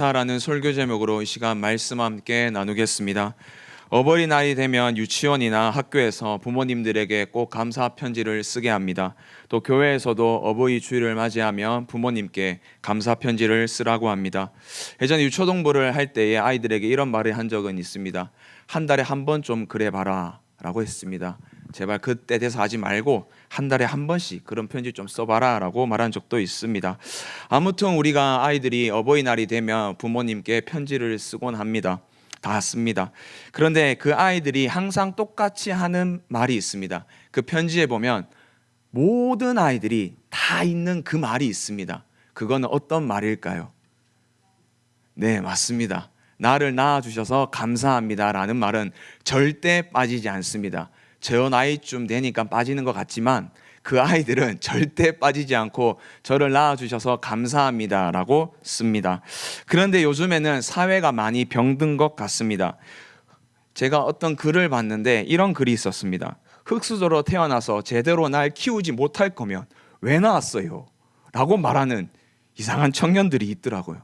라는 설교 제목으로 이 시간 말씀 함께 나누겠습니다. 어버이날이 되면 유치원이나 학교에서 부모님들에게 꼭 감사 편지를 쓰게 합니다. 또 교회에서도 어버이 주일을 맞이하면 부모님께 감사 편지를 쓰라고 합니다. 예전에 유초동부를 할 때에 아이들에게 이런 말을 한 적은 있습니다. 한 달에 한 번 좀 그래 봐라 라고 했습니다. 제발 그때 돼서 하지 말고 한 달에 한 번씩 그런 편지 좀 써봐라 라고 말한 적도 있습니다. 아무튼 우리가 아이들이 어버이날이 되면 부모님께 편지를 쓰곤 합니다. 다 씁니다. 그런데 그 아이들이 항상 똑같이 하는 말이 있습니다. 그 편지에 보면 모든 아이들이 다 있는 그 말이 있습니다. 그거는 어떤 말일까요? 네, 맞습니다. 나를 낳아주셔서 감사합니다 라는 말은 절대 빠지지 않습니다. 저 나이쯤 되니까 빠지는 것 같지만 그 아이들은 절대 빠지지 않고 저를 낳아주셔서 감사합니다 라고 씁니다. 그런데 요즘에는 사회가 많이 병든 것 같습니다. 제가 어떤 글을 봤는데 이런 글이 있었습니다. 흙수저로 태어나서 제대로 날 키우지 못할 거면 왜 낳았어요? 라고 말하는 이상한 청년들이 있더라고요.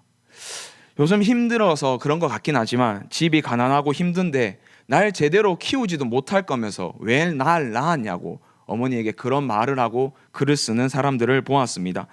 요즘 힘들어서 그런 것 같긴 하지만 집이 가난하고 힘든데 날 제대로 키우지도 못할 거면서 왜 날 낳았냐고 어머니에게 그런 말을 하고 글을 쓰는 사람들을 보았습니다.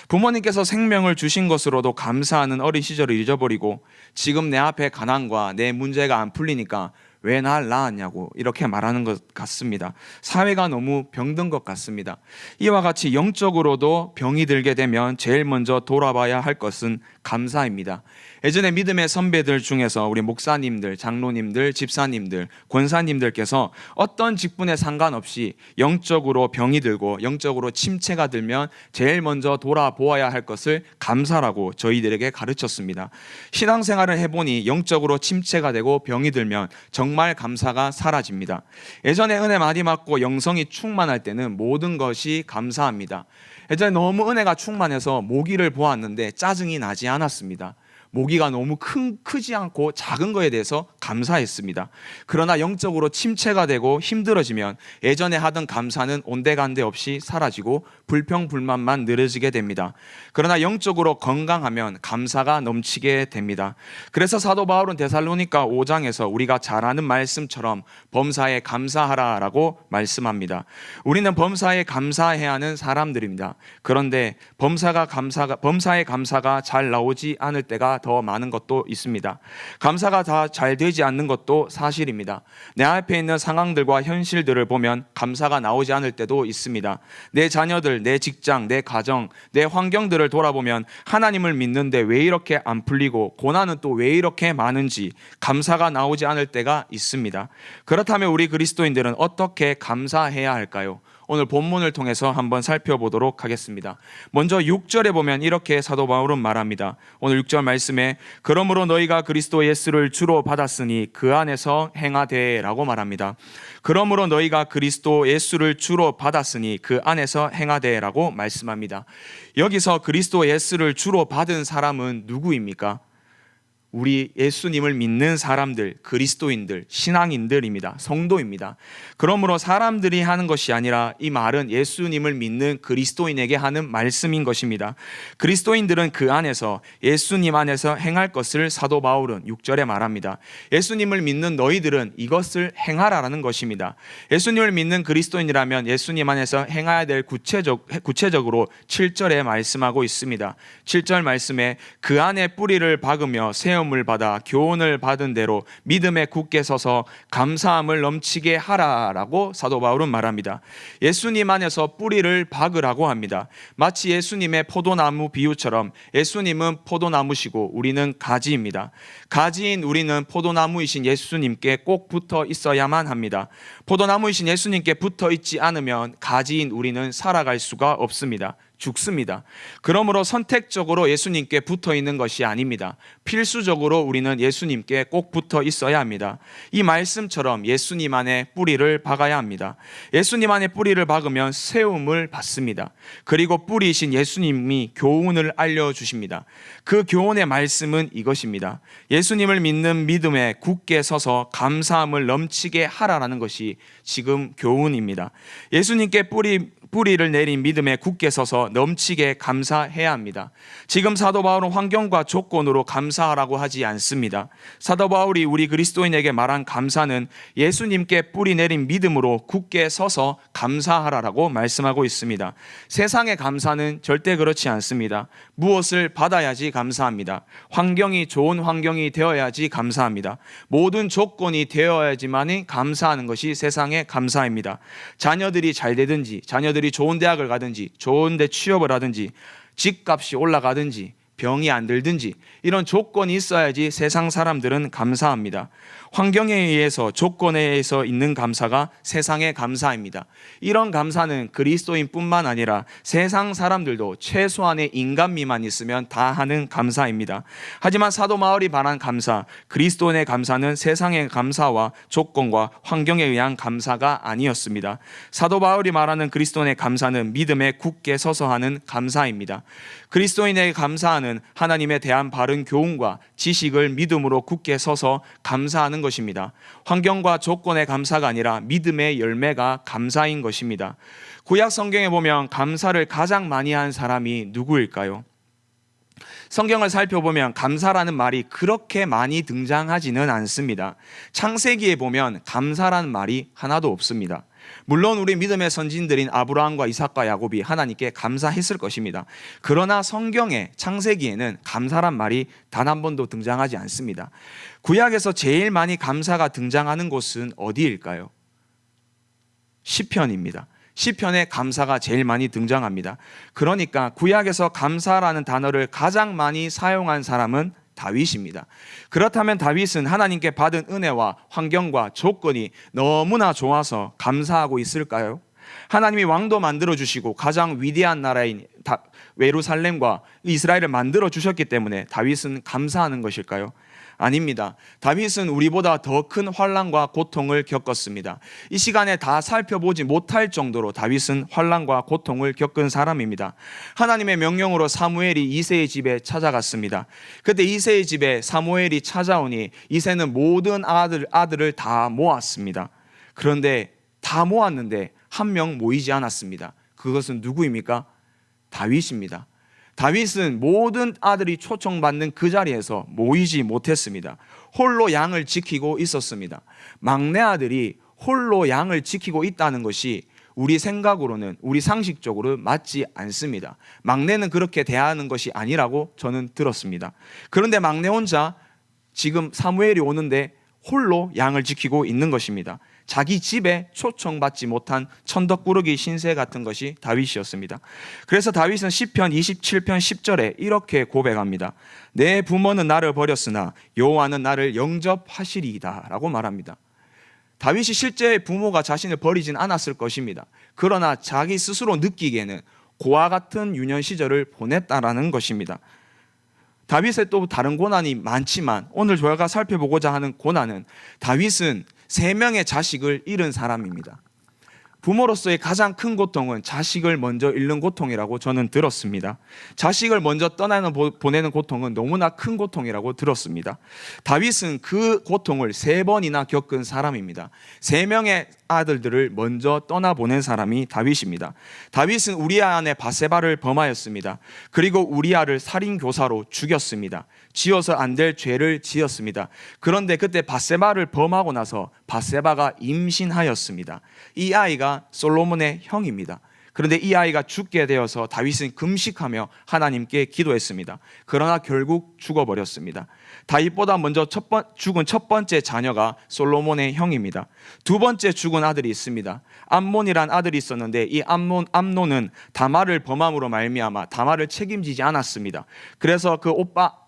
부모님께서 생명을 주신 것으로도 감사하는 어린 시절을 잊어버리고 지금 내 앞에 가난과 내 문제가 안 풀리니까 왜 날 낳았냐고 이렇게 말하는 것 같습니다. 사회가 너무 병든 것 같습니다. 이와 같이 영적으로도 병이 들게 되면 제일 먼저 돌아봐야 할 것은 감사입니다. 예전에 믿음의 선배들 중에서 우리 목사님들, 장로님들, 집사님들, 권사님들께서 어떤 직분에 상관없이 영적으로 병이 들고 영적으로 침체가 들면 제일 먼저 돌아보아야 할 것을 감사라고 저희들에게 가르쳤습니다. 신앙생활을 해보니 영적으로 침체가 되고 병이 들면 정말 감사가 사라집니다. 예전에 은혜 많이 받고 영성이 충만할 때는 모든 것이 감사합니다. 예전에 너무 은혜가 충만해서 모기를 보았는데 짜증이 나지 않았습니다. 모기가 너무 크지 않고 작은 거에 대해서 감사했습니다. 그러나 영적으로 침체가 되고 힘들어지면 예전에 하던 감사는 온데간데 없이 사라지고 불평불만만 늘어지게 됩니다. 그러나 영적으로 건강하면 감사가 넘치게 됩니다. 그래서 사도 바울은 데살로니가 5장에서 우리가 잘 아는 말씀처럼 범사에 감사하라라고 말씀합니다. 우리는 범사에 감사해야 하는 사람들입니다. 그런데 범사의 감사가 잘 나오지 않을 때가 더 많은 것도 있습니다. 감사가 다 잘 되지 않는 것도 사실입니다. 내 앞에 있는 상황들과 현실들을 보면 감사가 나오지 않을 때도 있습니다. 내 자녀들, 내 직장, 내 가정, 내 환경들을 돌아보면 하나님을 믿는데 왜 이렇게 안 풀리고 고난은 또 왜 이렇게 많은지 감사가 나오지 않을 때가 있습니다. 그렇다면 우리 그리스도인들은 어떻게 감사해야 할까요? 오늘 본문을 통해서 한번 살펴보도록 하겠습니다. 먼저 6절에 보면 이렇게 사도 바울은 말합니다. 오늘 6절 말씀에 그러므로 너희가 그리스도 예수를 주로 받았으니 그 안에서 행하되 라고 말합니다. 그러므로 너희가 그리스도 예수를 주로 받았으니 그 안에서 행하되 라고 말씀합니다. 여기서 그리스도 예수를 주로 받은 사람은 누구입니까? 우리 예수님을 믿는 사람들, 그리스도인들, 신앙인들입니다. 성도입니다. 그러므로 사람들이 하는 것이 아니라 이 말은 예수님을 믿는 그리스도인에게 하는 말씀인 것입니다. 그리스도인들은 그 안에서 예수님 안에서 행할 것을 사도 바울은 6절에 말합니다. 예수님을 믿는 너희들은 이것을 행하라라는 것입니다. 예수님을 믿는 그리스도인이라면 예수님 안에서 행해야 될 구체적으로 7절에 말씀하고 있습니다. 7절 말씀에 그 안에 뿌리를 박으며 세움 을 받아 교훈을 받은 대로 믿음에 굳게 서서 감사함을 넘치게 하라라고 사도 바울은 말합니다. 예수님 안에서 뿌리를 박으라고 합니다. 마치 예수님의 포도나무 비유처럼 예수님은 포도나무시고 우리는 가지입니다. 가지인 우리는 포도나무이신 예수님께 꼭 붙어 있어야만 합니다. 포도나무이신 예수님께 붙어 있지 않으면 가지인 우리는 살아갈 수가 없습니다. 죽습니다. 그러므로 선택적으로 예수님께 붙어 있는 것이 아닙니다. 필수적으로 우리는 예수님께 꼭 붙어 있어야 합니다. 이 말씀처럼 예수님 안에 뿌리를 박아야 합니다. 예수님 안에 뿌리를 박으면 세움을 받습니다. 그리고 뿌리이신 예수님이 교훈을 알려주십니다. 그 교훈의 말씀은 이것입니다. 예수님을 믿는 믿음에 굳게 서서 감사함을 넘치게 하라라는 것이 지금 교훈입니다. 예수님께 뿌리 뿌리를 내린 믿음에 굳게 서서 넘치게 감사해야 합니다. 지금 사도 바울은 환경과 조건으로 감사하라고 하지 않습니다. 사도 바울이 우리 그리스도인에게 말한 감사는 예수님께 뿌리 내린 믿음으로 굳게 서서 감사하라라고 말씀하고 있습니다. 세상의 감사는 절대 그렇지 않습니다. 무엇을 받아야지 감사합니다. 환경이 좋은 환경이 되어야지 감사합니다. 모든 조건이 되어야지만이 감사하는 것이 세상의 감사입니다. 자녀들이 잘 되든지, 자녀들이 좋은 대학을 가든지, 좋은 데 취업을 하든지, 집값이 올라가든지, 병이 안 들든지 이런 조건이 있어야지 세상 사람들은 감사합니다. 환경에 의해서, 조건에 의해서 있는 감사가 세상의 감사입니다. 이런 감사는 그리스도인뿐만 아니라 세상 사람들도 최소한의 인간미만 있으면 다 하는 감사입니다. 하지만 사도 바울이 말한 감사, 그리스도인의 감사는 세상의 감사와 조건과 환경에 의한 감사가 아니었습니다. 사도 바울이 말하는 그리스도인의 감사는 믿음에 굳게 서서 하는 감사입니다. 그리스도인의 감사는 하나님에 대한 바른 교훈과 지식을 믿음으로 굳게 서서 감사하는 것입니다. 환경과 조건의 감사가 아니라 믿음의 열매가 감사인 것입니다. 구약 성경에 보면 감사를 가장 많이 한 사람이 누구일까요? 성경을 살펴보면 감사라는 말이 그렇게 많이 등장하지는 않습니다. 창세기에 보면 감사라는 말이 하나도 없습니다. 물론 우리 믿음의 선진들인 아브라함과 이삭과 야곱이 하나님께 감사했을 것입니다. 그러나 성경의 창세기에는 감사란 말이 단 한 번도 등장하지 않습니다. 구약에서 제일 많이 감사가 등장하는 곳은 어디일까요? 시편입니다. 시편에 감사가 제일 많이 등장합니다. 그러니까 구약에서 감사라는 단어를 가장 많이 사용한 사람은 다윗입니다. 그렇다면 다윗은 하나님께 받은 은혜와 환경과 조건이 너무나 좋아서 감사하고 있을까요? 하나님이 왕도 만들어 주시고 가장 위대한 나라인 예루살렘과 이스라엘을 만들어 주셨기 때문에 다윗은 감사하는 것일까요? 아닙니다. 다윗은 우리보다 더 큰 환난과 고통을 겪었습니다. 이 시간에 다 살펴보지 못할 정도로 다윗은 환난과 고통을 겪은 사람입니다. 하나님의 명령으로 사무엘이 이새의 집에 찾아갔습니다. 그때 이새의 집에 사무엘이 찾아오니 이새는 모든 아들을 다 모았습니다. 그런데 다 모았는데 한 명 모이지 않았습니다. 그것은 누구입니까? 다윗입니다. 다윗은 모든 아들이 초청받는 그 자리에서 모이지 못했습니다. 홀로 양을 지키고 있었습니다. 막내 아들이 홀로 양을 지키고 있다는 것이 우리 생각으로는, 우리 상식적으로 맞지 않습니다. 막내는 그렇게 대하는 것이 아니라고 저는 들었습니다. 그런데 막내 혼자 지금 사무엘이 오는데 홀로 양을 지키고 있는 것입니다. 자기 집에 초청받지 못한 천덕꾸러기 신세 같은 것이 다윗이었습니다. 그래서 다윗은 시편 27편 10절에 이렇게 고백합니다. 내 부모는 나를 버렸으나 여호와는 나를 영접하시리이다 라고 말합니다. 다윗이 실제 부모가 자신을 버리진 않았을 것입니다. 그러나 자기 스스로 느끼기에는 고아 같은 유년 시절을 보냈다라는 것입니다. 다윗의 또 다른 고난이 많지만 오늘 저희가 살펴보고자 하는 고난은 다윗은 3명의 자식을 잃은 사람입니다. 부모로서의 가장 큰 고통은 자식을 먼저 잃는 고통이라고 저는 들었습니다. 자식을 먼저 보내는 고통은 너무나 큰 고통이라고 들었습니다. 다윗은 그 고통을 3번이나 겪은 사람입니다. 3명의 아들들을 먼저 떠나보낸 사람이 다윗입니다. 다윗은 우리아 안에 밧세바를 범하였습니다. 그리고 우리아를 살인교사로 죽였습니다. 지어서 안 될 죄를 지었습니다. 그런데 그때 밧세바를 범하고 나서 밧세바가 임신하였습니다. 이 아이가 솔로몬의 형입니다. 그런데 이 아이가 죽게 되어서 다윗은 금식하며 하나님께 기도했습니다. 그러나 결국 죽어버렸습니다. 다윗보다 먼저 죽은 첫 번째 자녀가 솔로몬의 형입니다. 두 번째 죽은 아들이 있습니다. 암몬이란 아들이 있었는데 이 암논은 다말을 범함으로 말미암아 다말을 책임지지 않았습니다. 그래서 그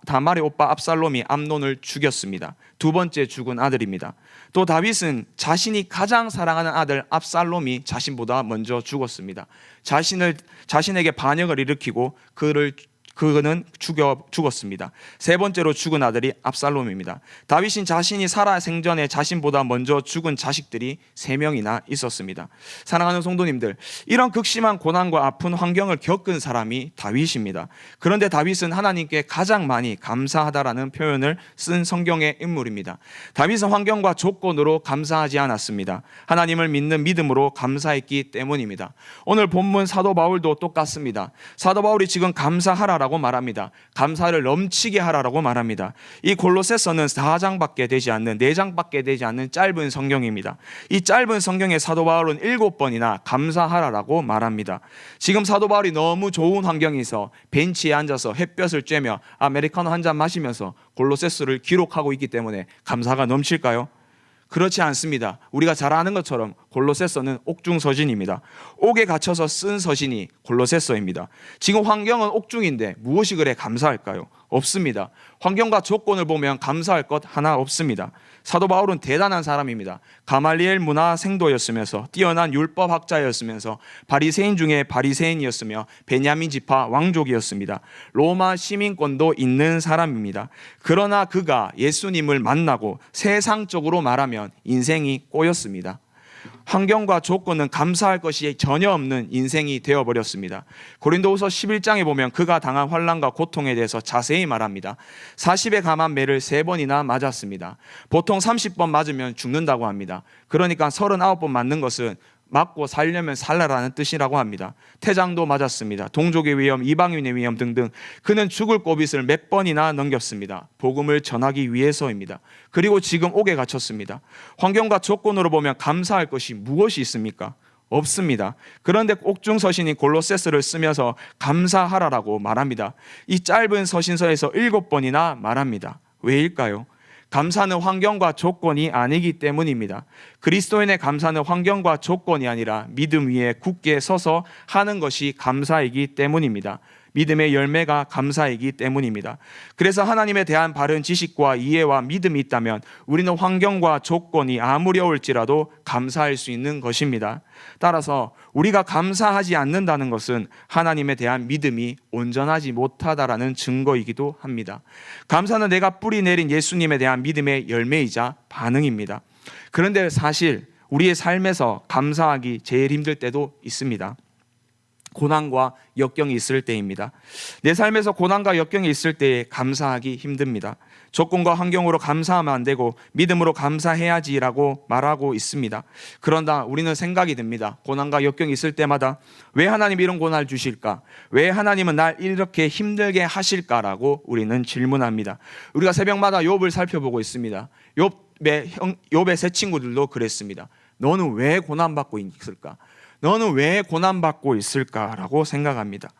다말의 오빠 압살롬이 암논을 죽였습니다. 두 번째 죽은 아들입니다. 또 다윗은 자신이 가장 사랑하는 아들 압살롬이 자신보다 먼저 죽었습니다. 자신에게 반역을 일으키고 그를 그는 죽었습니다. 세 번째로 죽은 아들이 압살롬입니다. 다윗은 자신이 살아 생전에 자신보다 먼저 죽은 자식들이 3명이나 있었습니다. 사랑하는 성도님들, 이런 극심한 고난과 아픈 환경을 겪은 사람이 다윗입니다. 그런데 다윗은 하나님께 가장 많이 감사하다라는 표현을 쓴 성경의 인물입니다. 다윗은 환경과 조건으로 감사하지 않았습니다. 하나님을 믿는 믿음으로 감사했기 때문입니다. 오늘 본문 사도 바울도 똑같습니다. 사도 바울이 지금 감사하라라고 말합니다. 감사를 넘치게 하라라고 말합니다. 이 골로새서는 4장밖에 되지 않는 4장밖에 되지 않는 짧은 성경입니다. 이 짧은 성경에 사도 바울은 7번이나 감사하라라고 말합니다. 지금 사도 바울이 너무 좋은 환경에서 벤치에 앉아서 햇볕을 쬐며 아메리카노 한 잔 마시면서 골로새서를 기록하고 있기 때문에 감사가 넘칠까요? 그렇지 않습니다. 우리가 잘 아는 것처럼 골로새서는 옥중서신입니다. 옥에 갇혀서 쓴 서신이 골로새서입니다. 지금 환경은 옥중인데 무엇이 그래 감사할까요? 없습니다. 환경과 조건을 보면 감사할 것 하나 없습니다. 사도 바울은 대단한 사람입니다. 가말리엘 문화 생도였으면서 뛰어난 율법학자였으면서 바리새인 중에 바리새인이었으며 베냐민 지파 왕족이었습니다. 로마 시민권도 있는 사람입니다. 그러나 그가 예수님을 만나고 세상적으로 말하면 인생이 꼬였습니다. 환경과 조건은 감사할 것이 전혀 없는 인생이 되어버렸습니다. 고린도후서 11장에 보면 그가 당한 환난과 고통에 대해서 자세히 말합니다. 40에 감한 매를 3번이나 맞았습니다. 보통 30번 맞으면 죽는다고 합니다. 그러니까 39번 맞는 것은 맞고 살려면 살라라는 뜻이라고 합니다. 태장도 맞았습니다. 동족의 위험, 이방인의 위험 등등. 그는 죽을 고빗을 몇 번이나 넘겼습니다. 복음을 전하기 위해서입니다. 그리고 지금 옥에 갇혔습니다. 환경과 조건으로 보면 감사할 것이 무엇이 있습니까? 없습니다. 그런데 옥중서신인 골로새서를 쓰면서 감사하라라고 말합니다. 이 짧은 서신서에서 7번이나 말합니다. 왜일까요? 감사는 환경과 조건이 아니기 때문입니다. 그리스도인의 감사는 환경과 조건이 아니라 믿음 위에 굳게 서서 하는 것이 감사이기 때문입니다. 믿음의 열매가 감사이기 때문입니다. 그래서 하나님에 대한 바른 지식과 이해와 믿음이 있다면 우리는 환경과 조건이 아무리 어울지라도 감사할 수 있는 것입니다. 따라서 우리가 감사하지 않는다는 것은 하나님에 대한 믿음이 온전하지 못하다라는 증거이기도 합니다. 감사는 내가 뿌리 내린 예수님에 대한 믿음의 열매이자 반응입니다. 그런데 사실 우리의 삶에서 감사하기 제일 힘들 때도 있습니다. 고난과 역경이 있을 때입니다. 내 삶에서 고난과 역경이 있을 때에 감사하기 힘듭니다. 조건과 환경으로 감사하면 안 되고 믿음으로 감사해야지라고 말하고 있습니다. 그런다 우리는 생각이 듭니다. 고난과 역경이 있을 때마다 왜 하나님 이런 고난을 주실까? 왜 하나님은 날 이렇게 힘들게 하실까라고 우리는 질문합니다. 우리가 새벽마다 욥을 살펴보고 있습니다. 욥의 세 친구들도 그랬습니다. 너는 왜 고난받고 있을까? 너는 왜 고난받고 있을까라고 생각합니다.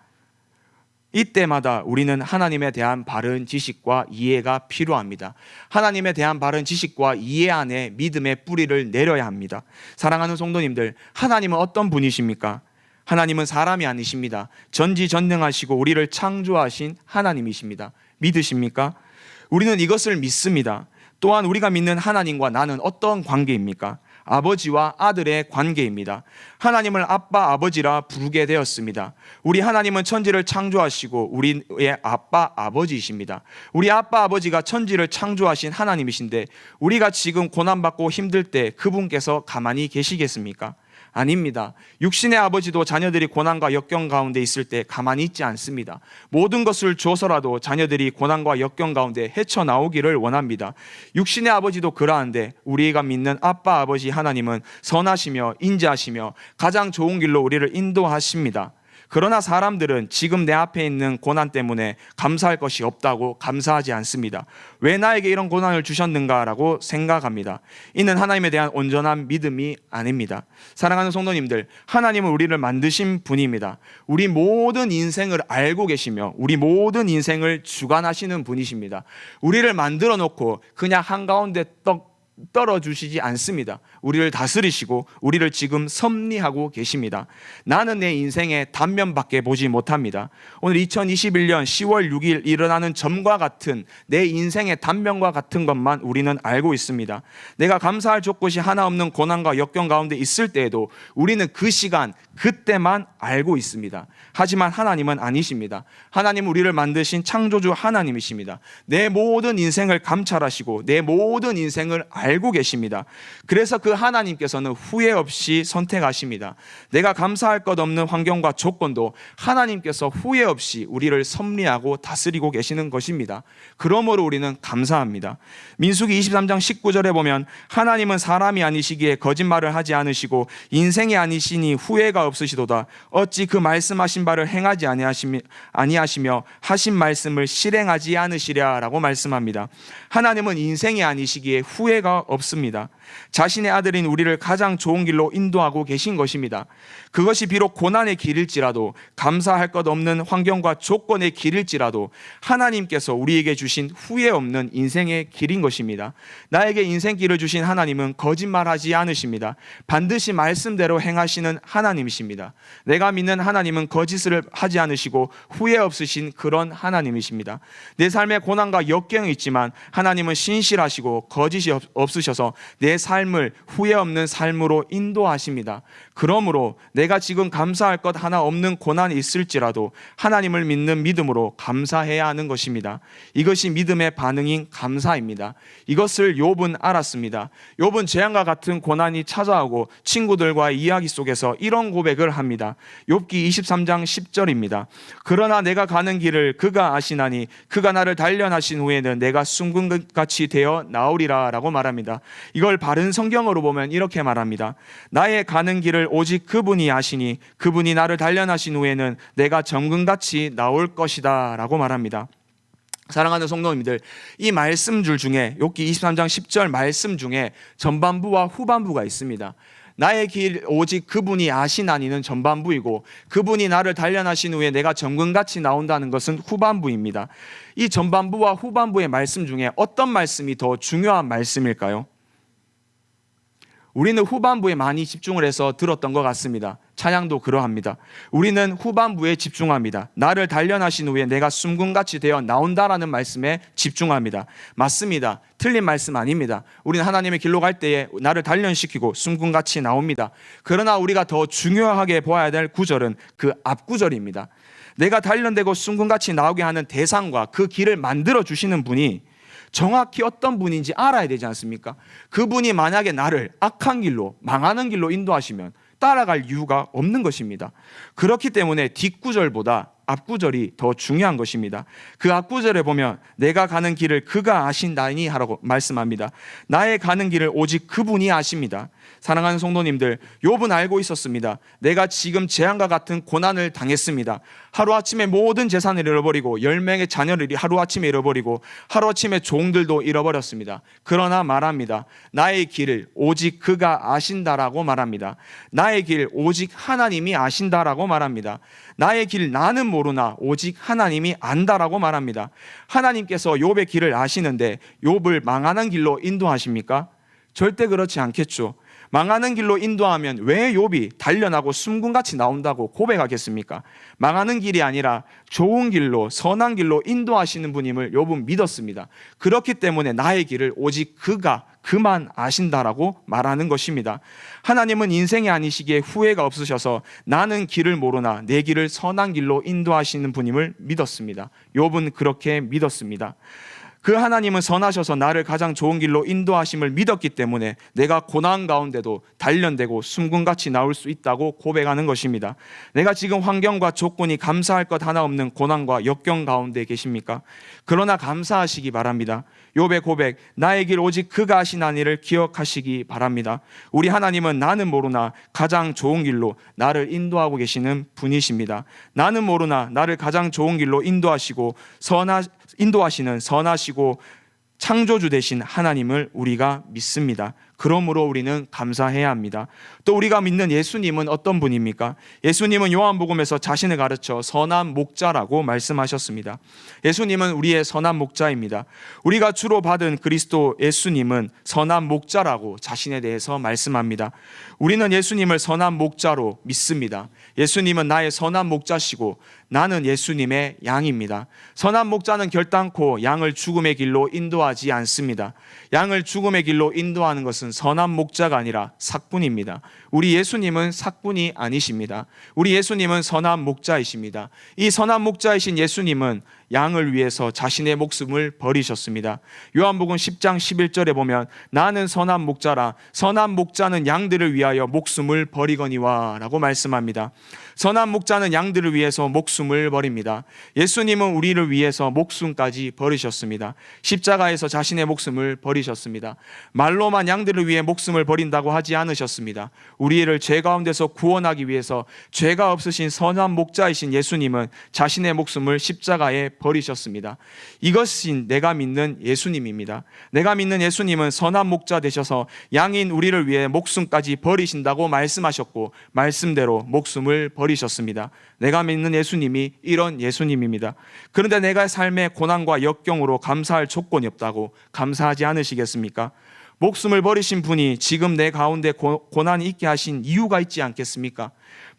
이때마다 우리는 하나님에 대한 바른 지식과 이해가 필요합니다. 하나님에 대한 바른 지식과 이해 안에 믿음의 뿌리를 내려야 합니다. 사랑하는 성도님들, 하나님은 어떤 분이십니까? 하나님은 사람이 아니십니다. 전지전능하시고 우리를 창조하신 하나님이십니다. 믿으십니까? 우리는 이것을 믿습니다. 또한 우리가 믿는 하나님과 나는 어떤 관계입니까? 아버지와 아들의 관계입니다. 하나님을 아빠, 아버지라 부르게 되었습니다. 우리 하나님은 천지를 창조하시고 우리의 아빠, 아버지이십니다. 우리 아빠, 아버지가 천지를 창조하신 하나님이신데 우리가 지금 고난받고 힘들 때 그분께서 가만히 계시겠습니까? 아닙니다. 육신의 아버지도 자녀들이 고난과 역경 가운데 있을 때 가만히 있지 않습니다. 모든 것을 줘서라도 자녀들이 고난과 역경 가운데 헤쳐나오기를 원합니다. 육신의 아버지도 그러한데 우리가 믿는 아빠 아버지 하나님은 선하시며 인자하시며 가장 좋은 길로 우리를 인도하십니다. 그러나 사람들은 지금 내 앞에 있는 고난 때문에 감사할 것이 없다고 감사하지 않습니다. 왜 나에게 이런 고난을 주셨는가라고 생각합니다. 이는 하나님에 대한 온전한 믿음이 아닙니다. 사랑하는 성도님들, 하나님은 우리를 만드신 분입니다. 우리 모든 인생을 알고 계시며 우리 모든 인생을 주관하시는 분이십니다. 우리를 만들어 놓고 그냥 한가운데 떡 떨어주시지 않습니다. 우리를 다스리시고 우리를 지금 섭리하고 계십니다. 나는 내 인생의 단면밖에 보지 못합니다. 오늘 2021년 10월 6일 일어나는 점과 같은 내 인생의 단면과 같은 것만 우리는 알고 있습니다. 내가 감사할 곳이 하나 없는 고난과 역경 가운데 있을 때에도 우리는 그 시간 그때만 알고 있습니다. 하지만 하나님은 아니십니다. 하나님은 우리를 만드신 창조주 하나님이십니다. 내 모든 인생을 감찰하시고 내 모든 인생을 알고 계십니다. 그래서 그 하나님께서는 후회 없이 선택하십니다. 내가 감사할 것 없는 환경과 조건도 하나님께서 후회 없이 우리를 섭리하고 다스리고 계시는 것입니다. 그러므로 우리는 감사합니다. 민수기 23장 19절에 보면 하나님은 사람이 아니시기에 거짓말을 하지 않으시고 인생이 아니시니 후회가 없으시도다. 어찌 그 말씀하신 바를 행하지 아니하시며 하신 말씀을 실행하지 않으시랴라고 말씀합니다. 하나님은 인생이 아니시기에 후회가 없습니다. 자신의 아들인 우리를 가장 좋은 길로 인도하고 계신 것입니다. 그것이 비록 고난의 길일지라도, 감사할 것 없는 환경과 조건의 길일지라도 하나님께서 우리에게 주신 후회 없는 인생의 길인 것입니다. 나에게 인생길을 주신 하나님은 거짓말하지 않으십니다. 반드시 말씀대로 행하시는 하나님이십니다. 내가 믿는 하나님은 거짓을 하지 않으시고 후회 없으신 그런 하나님이십니다. 내 삶에 고난과 역경이 있지만 하나님은 신실하시고 거짓이 없으셔서 내 삶을 후회 없는 삶으로 인도하십니다. 그러므로 내가 지금 감사할 것 하나 없는 고난이 있을지라도 하나님을 믿는 믿음으로 감사해야 하는 것입니다. 이것이 믿음의 반응인 감사입니다. 이것을 욥은 알았습니다. 욥은 재앙과 같은 고난이 찾아오고 친구들과의 이야기 속에서 이런 고백을 합니다. 욥기 23장 10절입니다. 그러나 내가 가는 길을 그가 아시나니 그가 나를 단련하신 후에는 내가 숨은 것 같이 되어 나오리라 라고 말합니다. 이걸 바른 성경으로 보면 이렇게 말합니다. 나의 가는 길을 오직 그분이 아시니 그분이 나를 단련하신 후에는 내가 정금같이 나올 것이다 라고 말합니다. 사랑하는 성도님들, 이 말씀줄 중에 욥기 23장 10절 말씀 중에 전반부와 후반부가 있습니다. 나의 길 오직 그분이 아시나니는 전반부이고 그분이 나를 단련하신 후에 내가 정금같이 나온다는 것은 후반부입니다. 이 전반부와 후반부의 말씀 중에 어떤 말씀이 더 중요한 말씀일까요? 우리는 후반부에 많이 집중을 해서 들었던 것 같습니다. 찬양도 그러합니다. 우리는 후반부에 집중합니다. 나를 단련하신 후에 내가 숨금같이 되어 나온다라는 말씀에 집중합니다. 맞습니다. 틀린 말씀 아닙니다. 우리는 하나님의 길로 갈 때에 나를 단련시키고 숨금같이 나옵니다. 그러나 우리가 더 중요하게 보아야 될 구절은 그 앞구절입니다. 내가 단련되고 숨금같이 나오게 하는 대상과 그 길을 만들어 주시는 분이 정확히 어떤 분인지 알아야 되지 않습니까? 그분이 만약에 나를 악한 길로, 망하는 길로 인도하시면 따라갈 이유가 없는 것입니다. 그렇기 때문에 뒷구절보다 앞구절이 더 중요한 것입니다. 그 앞구절에 보면 내가 가는 길을 그가 아신다니 하라고 말씀합니다. 나의 가는 길을 오직 그분이 아십니다. 사랑하는 성도님들, 욥은 알고 있었습니다. 내가 지금 재앙과 같은 고난을 당했습니다. 하루아침에 모든 재산을 잃어버리고 10명의 자녀를 하루아침에 잃어버리고 하루아침에 종들도 잃어버렸습니다. 그러나 말합니다. 나의 길을 오직 그가 아신다라고 말합니다. 나의 길 오직 하나님이 아신다라고 말합니다. 나의 길 나는 모르나 오직 하나님이 안다라고 말합니다. 하나님께서 욥의 길을 아시는데 욥을 망하는 길로 인도하십니까? 절대 그렇지 않겠죠. 망하는 길로 인도하면 왜 욥이 단련하고 숨금같이 나온다고 고백하겠습니까? 망하는 길이 아니라 좋은 길로, 선한 길로 인도하시는 분임을 욥은 믿었습니다. 그렇기 때문에 나의 길을 오직 그만 아신다라고 말하는 것입니다. 하나님은 인생이 아니시기에 후회가 없으셔서 나는 길을 모르나 내 길을 선한 길로 인도하시는 분임을 믿었습니다. 욥은 그렇게 믿었습니다. 그 하나님은 선하셔서 나를 가장 좋은 길로 인도하심을 믿었기 때문에 내가 고난 가운데도 단련되고 숨금같이 나올 수 있다고 고백하는 것입니다. 내가 지금 환경과 조건이 감사할 것 하나 없는 고난과 역경 가운데 계십니까? 그러나 감사하시기 바랍니다. 욥의 고백, 나의 길 오직 그가 아시나니를 기억하시기 바랍니다. 우리 하나님은 나는 모르나 가장 좋은 길로 나를 인도하고 계시는 분이십니다. 나는 모르나 나를 가장 좋은 길로 인도하시는 선하시고 창조주 되신 하나님을 우리가 믿습니다. 그러므로 우리는 감사해야 합니다. 또 우리가 믿는 예수님은 어떤 분입니까? 예수님은 요한복음에서 자신을 가르쳐 선한 목자라고 말씀하셨습니다. 예수님은 우리의 선한 목자입니다. 우리가 주로 받은 그리스도 예수님은 선한 목자라고 자신에 대해서 말씀합니다. 우리는 예수님을 선한 목자로 믿습니다. 예수님은 나의 선한 목자시고 나는 예수님의 양입니다. 선한 목자는 결단코 양을 죽음의 길로 인도하지 않습니다. 양을 죽음의 길로 인도하는 것은 선한 목자가 아니라 삭군입니다. 우리 예수님은 삭군이 아니십니다. 우리 예수님은 선한 목자이십니다. 이 선한 목자이신 예수님은 양을 위해서 자신의 목숨을 버리셨습니다. 요한복음 10장 11절에 보면 나는 선한 목자라 선한 목자는 양들을 위하여 목숨을 버리거니와 라고 말씀합니다. 선한 목자는 양들을 위해서 목숨을 버립니다. 예수님은 우리를 위해서 목숨까지 버리셨습니다. 십자가에서 자신의 목숨을 버리셨습니다. 말로만 양들을 위해 목숨을 버린다고 하지 않으셨습니다. 우리를 죄 가운데서 구원하기 위해서 죄가 없으신 선한 목자이신 예수님은 자신의 목숨을 십자가에 버리셨습니다. 이것이 내가 믿는 예수님입니다. 내가 믿는 예수님은 선한 목자 되셔서 양인 우리를 위해 목숨까지 버리신다고 말씀하셨고 말씀대로 목숨을 버리셨습니다. 내가 믿는 예수님이 이런 예수님입니다. 그런데 내가 삶의 고난과 역경으로 감사할 조건이 없다고 감사하지 않으시겠습니까? 목숨을 버리신 분이 지금 내 가운데 고난이 있게 하신 이유가 있지 않겠습니까?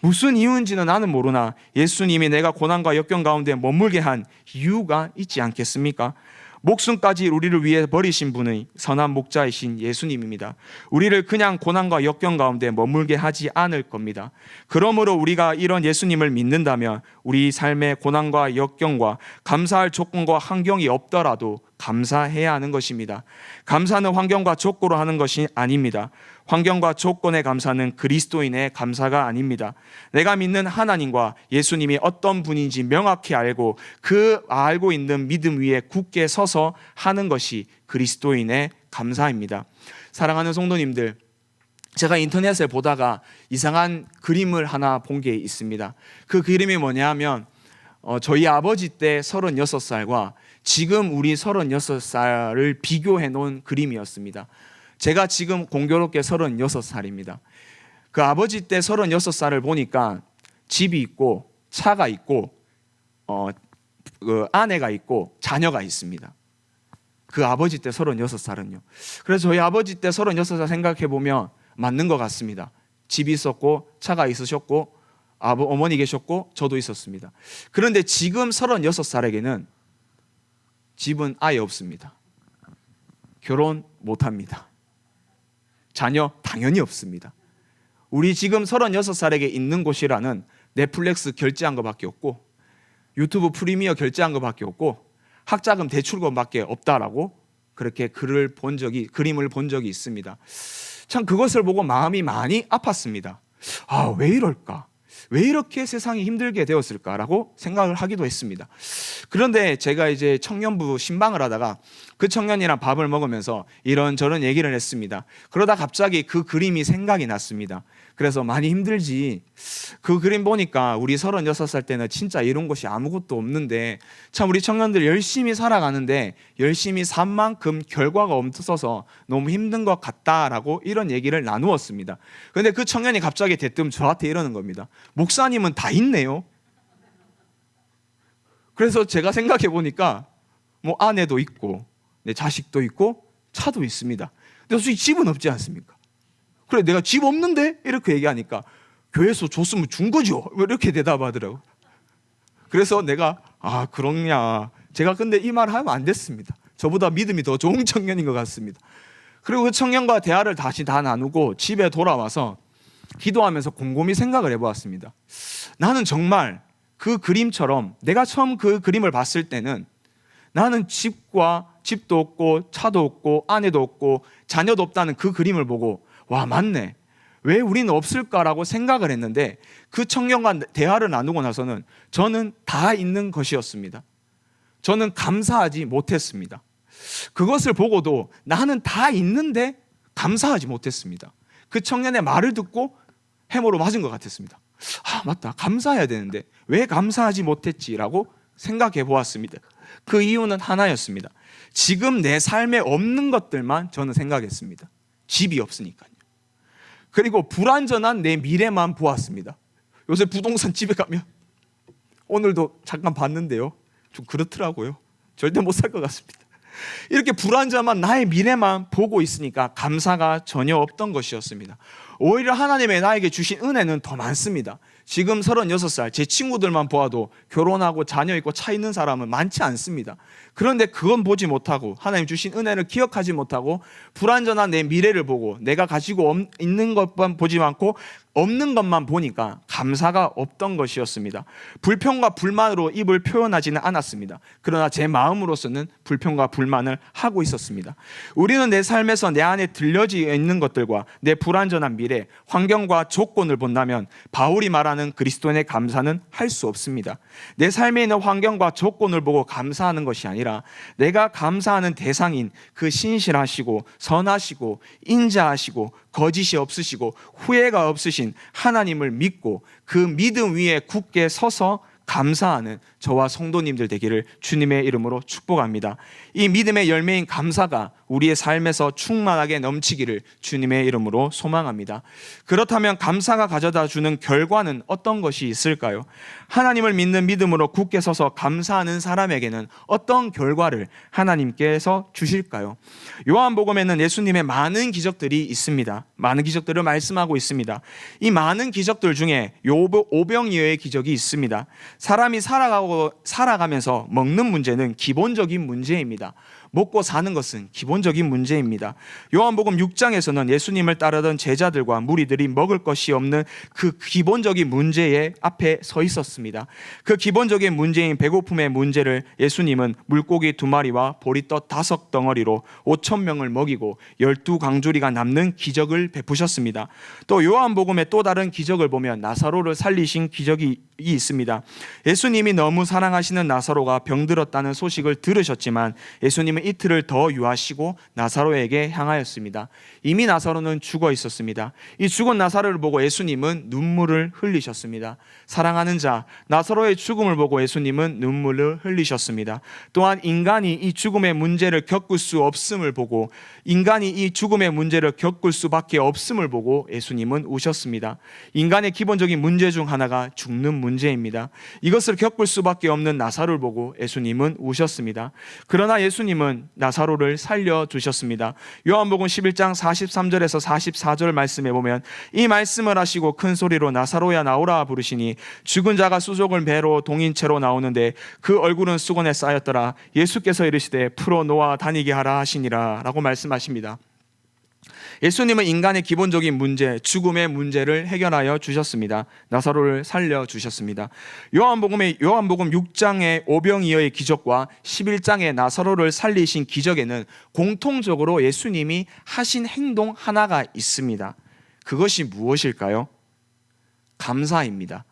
무슨 이유인지는 나는 모르나 예수님이 내가 고난과 역경 가운데 머물게 한 이유가 있지 않겠습니까? 목숨까지 우리를 위해 버리신 분의 선한 목자이신 예수님입니다. 우리를 그냥 고난과 역경 가운데 머물게 하지 않을 겁니다. 그러므로 우리가 이런 예수님을 믿는다면 우리 삶의 고난과 역경과 감사할 조건과 환경이 없더라도 감사해야 하는 것입니다. 감사는 환경과 조건으로 하는 것이 아닙니다. 환경과 조건의 감사는 그리스도인의 감사가 아닙니다. 내가 믿는 하나님과 예수님이 어떤 분인지 명확히 알고 그 알고 있는 믿음 위에 굳게 서서 하는 것이 그리스도인의 감사입니다. 사랑하는 성도님들, 제가 인터넷을 보다가 이상한 그림을 하나 본 게 있습니다. 그 그림이 뭐냐 하면 저희 아버지 때 36살과 지금 우리 36살을 비교해 놓은 그림이었습니다. 제가 지금 공교롭게 36살입니다. 그 아버지 때 36살을 보니까 집이 있고 차가 있고 그 아내가 있고 자녀가 있습니다. 그 아버지 때 36살은요. 그래서 저희 아버지 때 36살 생각해 보면 맞는 것 같습니다. 집이 있었고 차가 있으셨고 어머니 계셨고 저도 있었습니다. 그런데 지금 36살에게는 집은 아예 없습니다. 결혼 못합니다. 자녀 당연히 없습니다. 우리 지금 36살에게 있는 곳이라는 넷플릭스 결제한 것밖에 없고 유튜브 프리미어 결제한 것밖에 없고 학자금 대출금밖에 없다라고 그렇게 그림을 본 적이 있습니다. 참 그것을 보고 마음이 많이 아팠습니다. 왜 이럴까? 왜 이렇게 세상이 힘들게 되었을까라고 생각을 하기도 했습니다. 그런데 제가 이제 청년부 신방을 하다가 그 청년이랑 밥을 먹으면서 이런저런 얘기를 했습니다. 그러다 갑자기 그 그림이 생각이 났습니다. 그래서 많이 힘들지. 그 그림 보니까 우리 36살 때는 진짜 이런 것이 아무것도 없는데 참 우리 청년들 열심히 살아가는데 열심히 산 만큼 결과가 없어서 너무 힘든 것 같다라고 이런 얘기를 나누었습니다. 그런데 그 청년이 갑자기 대뜸 저한테 이러는 겁니다. 목사님은 다 있네요. 그래서 제가 생각해 보니까 뭐 아내도 있고 내 자식도 있고 차도 있습니다. 근데 솔직히 집은 없지 않습니까? 그래 내가 집 없는데? 이렇게 얘기하니까 교회에서 줬으면 준 거죠. 이렇게 대답하더라고. 그래서 내가 그렇냐. 제가 근데 이 말 하면 안 됐습니다. 저보다 믿음이 더 좋은 청년인 것 같습니다. 그리고 그 청년과 대화를 다시 다 나누고 집에 돌아와서 기도하면서 곰곰이 생각을 해보았습니다. 나는 정말 그 그림처럼 내가 처음 그 그림을 봤을 때는 나는 집도 없고 차도 없고 아내도 없고 자녀도 없다는 그 그림을 보고 와 맞네. 왜 우리는 없을까라고 생각을 했는데 그 청년과 대화를 나누고 나서는 저는 다 있는 것이었습니다. 저는 감사하지 못했습니다. 그것을 보고도 나는 다 있는데 감사하지 못했습니다. 그 청년의 말을 듣고 해머로 맞은 것 같았습니다. 맞다. 감사해야 되는데 왜 감사하지 못했지라고 생각해 보았습니다. 그 이유는 하나였습니다. 지금 내 삶에 없는 것들만 저는 생각했습니다. 집이 없으니까요. 그리고 불완전한 내 미래만 보았습니다. 요새 부동산 집에 가면 오늘도 잠깐 봤는데요, 좀 그렇더라고요. 절대 못 살 것 같습니다. 이렇게 불완전한 나의 미래만 보고 있으니까 감사가 전혀 없던 것이었습니다. 오히려 하나님의 나에게 주신 은혜는 더 많습니다. 지금 36살 제 친구들만 보아도 결혼하고 자녀 있고 차 있는 사람은 많지 않습니다. 그런데 그건 보지 못하고 하나님 주신 은혜를 기억하지 못하고 불완전한 내 미래를 보고 내가 가지고 있는 것만 보지 않고 없는 것만 보니까 감사가 없던 것이었습니다. 불평과 불만으로 입을 표현하지는 않았습니다. 그러나 제 마음으로서는 불평과 불만을 하고 있었습니다. 우리는 내 삶에서 내 안에 들려져 있는 것들과 내 불완전한 미래, 환경과 조건을 본다면 바울이 말하는 그리스도인의 감사는 할 수 없습니다. 내 삶에 있는 환경과 조건을 보고 감사하는 것이 아니라 내가 감사하는 대상인 그 신실하시고 선하시고 인자하시고 거짓이 없으시고 후회가 없으신 하나님을 믿고 그 믿음 위에 굳게 서서 감사하는 저와 성도님들 되기를 주님의 이름으로 축복합니다. 이 믿음의 열매인 감사가 우리의 삶에서 충만하게 넘치기를 주님의 이름으로 소망합니다. 그렇다면 감사가 가져다 주는 결과는 어떤 것이 있을까요? 하나님을 믿는 믿음으로 굳게 서서 감사하는 사람에게는 어떤 결과를 하나님께서 주실까요? 요한복음에는 예수님의 많은 기적들이 있습니다. 많은 기적들을 말씀하고 있습니다. 이 많은 기적들 중에 오병이어의 기적이 있습니다. 사람이 살아가면서 먹는 문제는 기본적인 문제입니다. 먹고 사는 것은 기본적인 문제입니다. 요한복음 6장에서는 예수님을 따르던 제자들과 무리들이 먹을 것이 없는 그 기본적인 문제에 앞에 서 있었습니다. 그 기본적인 문제인 배고픔의 문제를 예수님은 물고기 2마리와 보리떡 5덩어리로 5,000명을 먹이고 12강주리가 남는 기적을 베푸셨습니다. 또 요한복음의 또 다른 기적을 보면 나사로를 살리신 기적이 있습니다. 예수님이 너무 사랑하시는 나사로가 병들었다는 소식을 들으셨지만 예수님은 이틀을 더 유하시고 나사로에게 향하였습니다. 이미 나사로는 죽어 있었습니다. 이 죽은 나사로를 보고 예수님은 눈물을 흘리셨습니다. 사랑하는 자 나사로의 죽음을 보고 예수님은 눈물을 흘리셨습니다. 또한 인간이 이 죽음의 문제를 겪을 수 없음을 보고 인간이 이 죽음의 문제를 겪을 수밖에 없음을 보고 예수님은 우셨습니다. 인간의 기본적인 문제 중 하나가 죽는 문제입니다. 이것을 겪을 수밖에 없는 나사로를 보고 예수님은 우셨습니다. 그러나 예수님은 나사로를 살려주셨습니다. 요한복음 11장 43절에서 44절 말씀에 보면 이 말씀을 하시고 큰 소리로 나사로야 나오라 부르시니 죽은 자가 수족을 배로 동인 채로 나오는데 그 얼굴은 수건에 쌓였더라. 예수께서 이르시되 풀어 놓아 다니게 하라 하시니라 라고 말씀하십니다. 예수님은 인간의 기본적인 문제, 죽음의 문제를 해결하여 주셨습니다. 나사로를 살려주셨습니다. 요한복음 6장의 오병이어의 기적과 11장의 나사로를 살리신 기적에는 공통적으로 예수님이 하신 행동 하나가 있습니다. 그것이 무엇일까요? 감사입니다.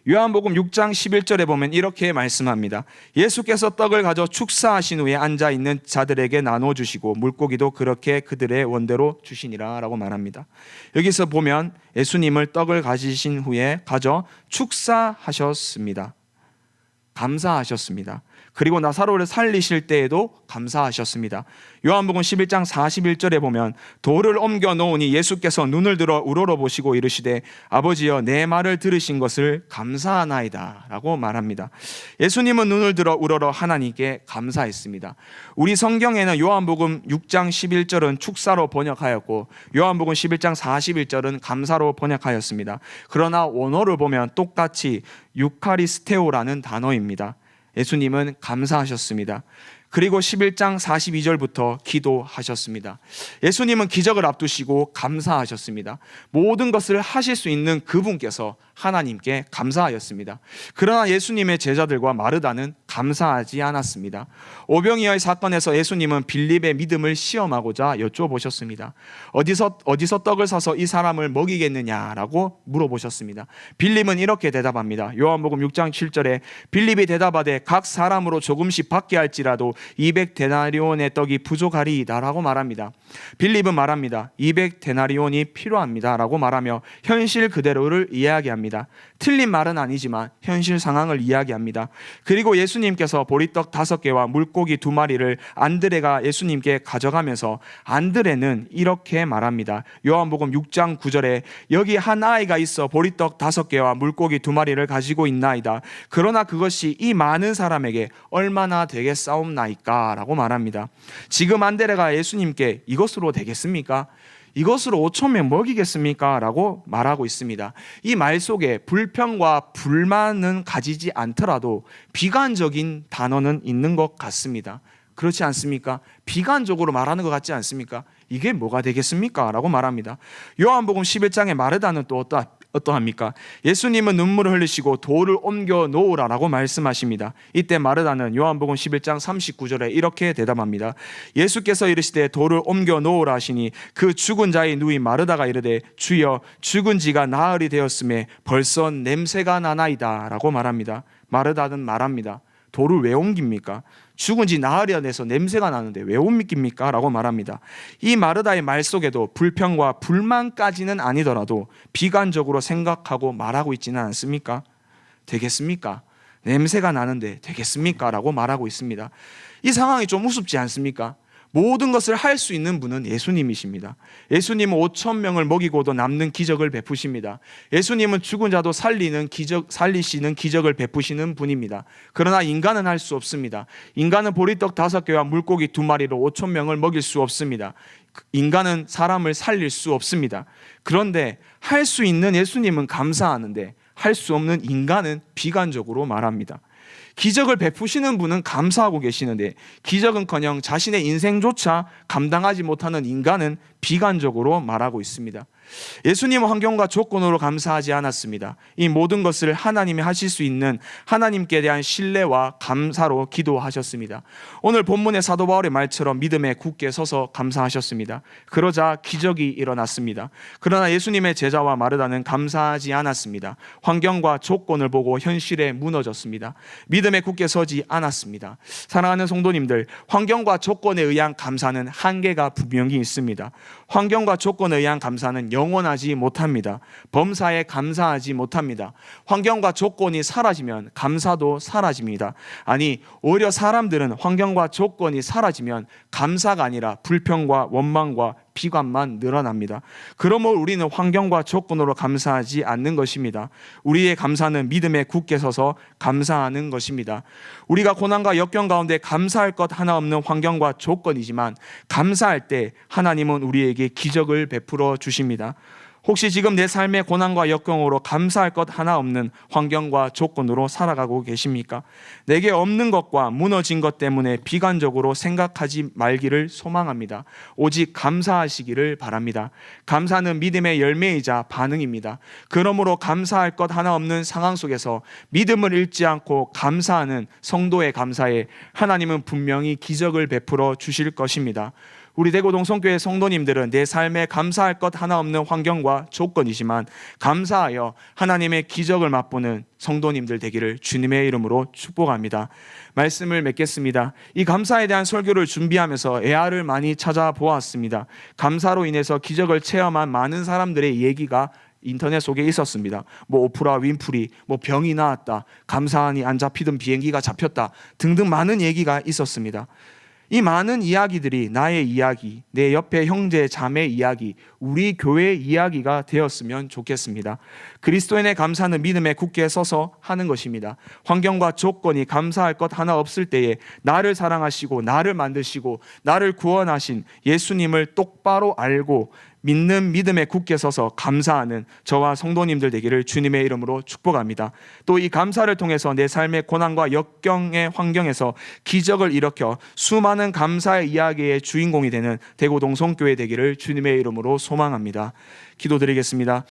요한복음 6장 11절에 보면 이렇게 말씀합니다. 예수께서 떡을 가져 축사하신 후에 앉아있는 자들에게 나눠주시고 물고기도 그렇게 그들의 원대로 주시니라 라고 말합니다. 여기서 보면 예수님을 떡을 가지신 후에 가져 축사하셨습니다. 감사하셨습니다. 그리고 나사로를 살리실 때에도 감사하셨습니다. 요한복음 11장 41절에 보면 돌을 옮겨 놓으니 예수께서 눈을 들어 우러러보시고 이르시되 아버지여 내 말을 들으신 것을 감사하나이다 라고 말합니다. 예수님은 눈을 들어 우러러 하나님께 감사했습니다. 우리 성경에는 요한복음 6장 11절은 축사로 번역하였고 요한복음 11장 41절은 감사로 번역하였습니다. 그러나 원어를 보면 똑같이 유카리스테오라는 단어입니다. 예수님은 감사하셨습니다. 그리고 11장 42절부터 기도하셨습니다. 예수님은 기적을 앞두시고 감사하셨습니다. 모든 것을 하실 수 있는 그분께서 하나님께 감사하였습니다. 그러나 예수님의 제자들과 마르다는 감사하지 않았습니다. 오병이어의 사건에서 예수님은 빌립의 믿음을 시험하고자 여쭤보셨습니다. 어디서 떡을 사서 이 사람을 먹이겠느냐라고 물어보셨습니다. 빌립은 이렇게 대답합니다. 요한복음 6장 7절에 빌립이 대답하되 각 사람으로 조금씩 받게 할지라도 200데나리온의 떡이 부족하리이다 라고 말합니다. 빌립은 말합니다. 200데나리온이 필요합니다 라고 말하며 현실 그대로를 이야기합니다. 틀린 말은 아니지만 현실 상황을 이야기합니다. 그리고 예수님 예수님께서 보리떡 5개와 물고기 2마리를 안드레가 예수님께 가져가면서 안드레는 이렇게 말합니다. 요한복음 6장 9절에 여기 한 아이가 있어 보리떡 5개와 물고기 2마리를 가지고 있나이다. 그러나 그것이 이 많은 사람에게 얼마나 되겠사옵나이까 라고 말합니다. 지금 안드레가 예수님께 이것으로 되겠습니까? 이것으로 5,000명 먹이겠습니까? 라고 말하고 있습니다. 이 말 속에 불평과 불만은 가지지 않더라도 비관적인 단어는 있는 것 같습니다. 그렇지 않습니까? 비관적으로 말하는 것 같지 않습니까? 이게 뭐가 되겠습니까? 라고 말합니다. 요한복음 11장의 마르다는 또 어떠합니까? 예수님은 눈물을 흘리시고 돌을 옮겨 놓으라라고 말씀하십니다. 이때 마르다는 요한복음 11장 39절에 이렇게 대답합니다. 예수께서 이르시되 돌을 옮겨 놓으라 하시니 그 죽은 자의 누이 마르다가 이르되 주여 죽은 지가 나흘이 되었음에 벌써 냄새가 나나이다 라고 말합니다. 마르다는 말합니다. 돌을 왜 옮깁니까? 죽은 지 나흘이나 돼서 냄새가 나는데 왜 옮깁니까? 라고 말합니다. 이 마르다의 말 속에도 불평과 불만까지는 아니더라도 비관적으로 생각하고 말하고 있지는 않습니까? 되겠습니까? 냄새가 나는데 되겠습니까? 라고 말하고 있습니다. 이 상황이 좀 우습지 않습니까? 모든 것을 할 수 있는 분은 예수님이십니다. 예수님은 5,000명을 먹이고도 남는 기적을 베푸십니다. 예수님은 죽은 자도 살리시는 기적을 베푸시는 분입니다. 그러나 인간은 할 수 없습니다. 인간은 보리떡 5개와 물고기 2마리로 5,000명을 먹일 수 없습니다. 인간은 사람을 살릴 수 없습니다. 그런데 할 수 있는 예수님은 감사하는데 할 수 없는 인간은 비관적으로 말합니다. 기적을 베푸시는 분은 감사하고 계시는데 기적은커녕 자신의 인생조차 감당하지 못하는 인간은 비관적으로 말하고 있습니다. 예수님은 환경과 조건으로 감사하지 않았습니다. 이 모든 것을 하나님이 하실 수 있는 하나님께 대한 신뢰와 감사로 기도하셨습니다. 오늘 본문의 사도 바울의 말처럼 믿음에 굳게 서서 감사하셨습니다. 그러자 기적이 일어났습니다. 그러나 예수님의 제자와 마르다는 감사하지 않았습니다. 환경과 조건을 보고 현실에 무너졌습니다. 믿음에 굳게 서지 않았습니다. 사랑하는 성도님들, 환경과 조건에 의한 감사는 한계가 분명히 있습니다. 환경과 조건에 의한 감사는 영원하지 못합니다. 범사에 감사하지 못합니다. 환경과 조건이 사라지면 감사도 사라집니다. 아니, 오히려 사람들은 환경과 조건이 사라지면 감사가 아니라 불평과 원망과 비관만 늘어납니다. 그러므로 우리는 환경과 조건으로 감사하지 않는 것입니다. 우리의 감사는 믿음에 굳게 서서 감사하는 것입니다. 우리가 고난과 역경 가운데 감사할 것 하나 없는 환경과 조건이지만 감사할 때 하나님은 우리에게 기적을 베풀어 주십니다. 혹시 지금 내 삶의 고난과 역경으로 감사할 것 하나 없는 환경과 조건으로 살아가고 계십니까? 내게 없는 것과 무너진 것 때문에 비관적으로 생각하지 말기를 소망합니다. 오직 감사하시기를 바랍니다. 감사는 믿음의 열매이자 반응입니다. 그러므로 감사할 것 하나 없는 상황 속에서 믿음을 잃지 않고 감사하는 성도의 감사에 하나님은 분명히 기적을 베풀어 주실 것입니다. 우리 대구 동성교회 성도님들은 내 삶에 감사할 것 하나 없는 환경과 조건이지만 감사하여 하나님의 기적을 맛보는 성도님들 되기를 주님의 이름으로 축복합니다. 말씀을 맺겠습니다. 이 감사에 대한 설교를 준비하면서 애아를 많이 찾아보았습니다. 감사로 인해서 기적을 체험한 많은 사람들의 얘기가 인터넷 속에 있었습니다. 오프라 윈프리, 병이 나았다, 감사하니 안 잡히던 비행기가 잡혔다 등등 많은 얘기가 있었습니다. 이 많은 이야기들이 나의 이야기, 내 옆에 형제 자매 이야기, 우리 교회의 이야기가 되었으면 좋겠습니다. 그리스도인의 감사는 믿음에 굳게 서서 하는 것입니다. 환경과 조건이 감사할 것 하나 없을 때에 나를 사랑하시고 나를 만드시고 나를 구원하신 예수님을 똑바로 알고 믿는 믿음에 굳게 서서 감사하는 저와 성도님들 되기를 주님의 이름으로 축복합니다. 또 이 감사를 통해서 내 삶의 고난과 역경의 환경에서 기적을 일으켜 수많은 감사의 이야기의 주인공이 되는 대구 동성교회 되기를 주님의 이름으로 소망합니다. 기도드리겠습니다.